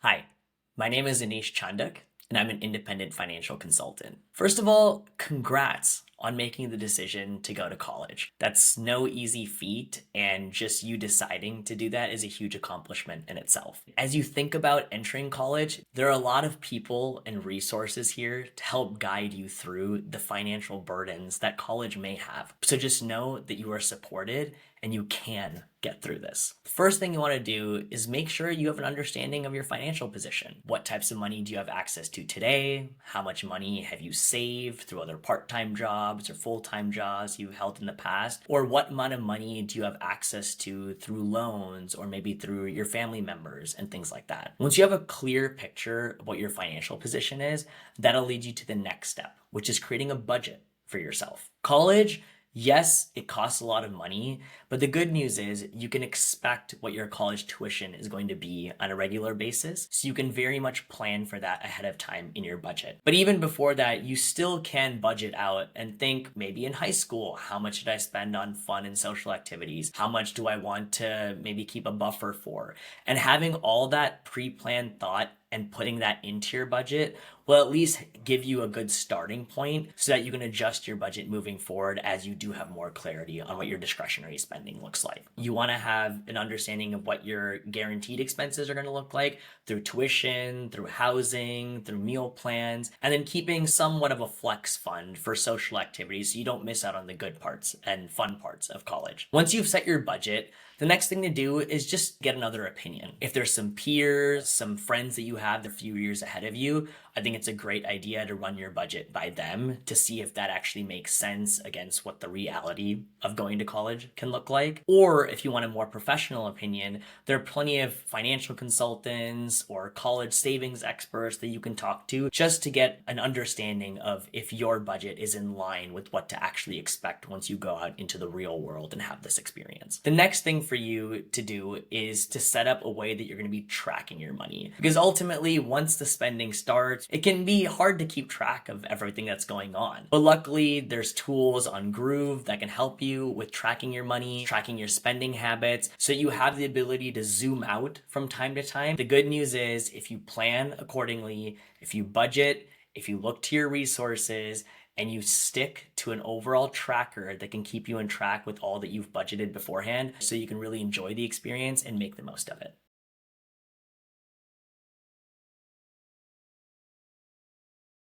Hi, my name is Anish Chandak, and I'm an independent financial consultant. First of all, congrats on making the decision to go to college. That's no easy feat, and just you deciding to do that is a huge accomplishment in itself. As you think about entering college, there are a lot of people and resources here to help guide you through the financial burdens that college may have. So just know that you are supported and you can get through this. First thing you want to do is make sure you have an understanding of your financial position. What types of money do you have access to today? How much money have you saved through other part-time jobs or full-time jobs you've held in the past? Or what amount of money do you have access to through loans or maybe through your family members and things like that? Once you have a clear picture of what your financial position is, that'll lead you to the next step, which is creating a budget for yourself. College, yes, it costs a lot of money, but the good news is you can expect what your college tuition is going to be on a regular basis. So you can very much plan for that ahead of time in your budget. But even before that, you still can budget out and think maybe in high school, how much did I spend on fun and social activities? How much do I want to maybe keep a buffer for? And having all that pre-planned thought and putting that into your budget will at least give you a good starting point so that you can adjust your budget moving forward as you do have more clarity on what your discretionary spending looks like. You want to have an understanding of what your guaranteed expenses are going to look like through tuition, through housing, through meal plans, and then keeping somewhat of a flex fund for social activities so you don't miss out on the good parts and fun parts of college. Once you've set your budget, the next thing to do is just get another opinion. If there's some peers, some friends that you have a few years ahead of you, I think it's a great idea to run your budget by them to see if that actually makes sense against what the reality of going to college can look like. Or if you want a more professional opinion, there are plenty of financial consultants or college savings experts that you can talk to just to get an understanding of if your budget is in line with what to actually expect once you go out into the real world and have this experience. The next thing for you to do is to set up a way that you're going to be tracking your money. Because ultimately, once the spending starts, it can be hard to keep track of everything that's going on. But luckily, there's tools on Groove that can help you with tracking your money, tracking your spending habits, so you have the ability to zoom out from time to time. The good news is if you plan accordingly, if you budget, if you look to your resources, and you stick to an overall tracker that can keep you on track with all that you've budgeted beforehand so you can really enjoy the experience and make the most of it.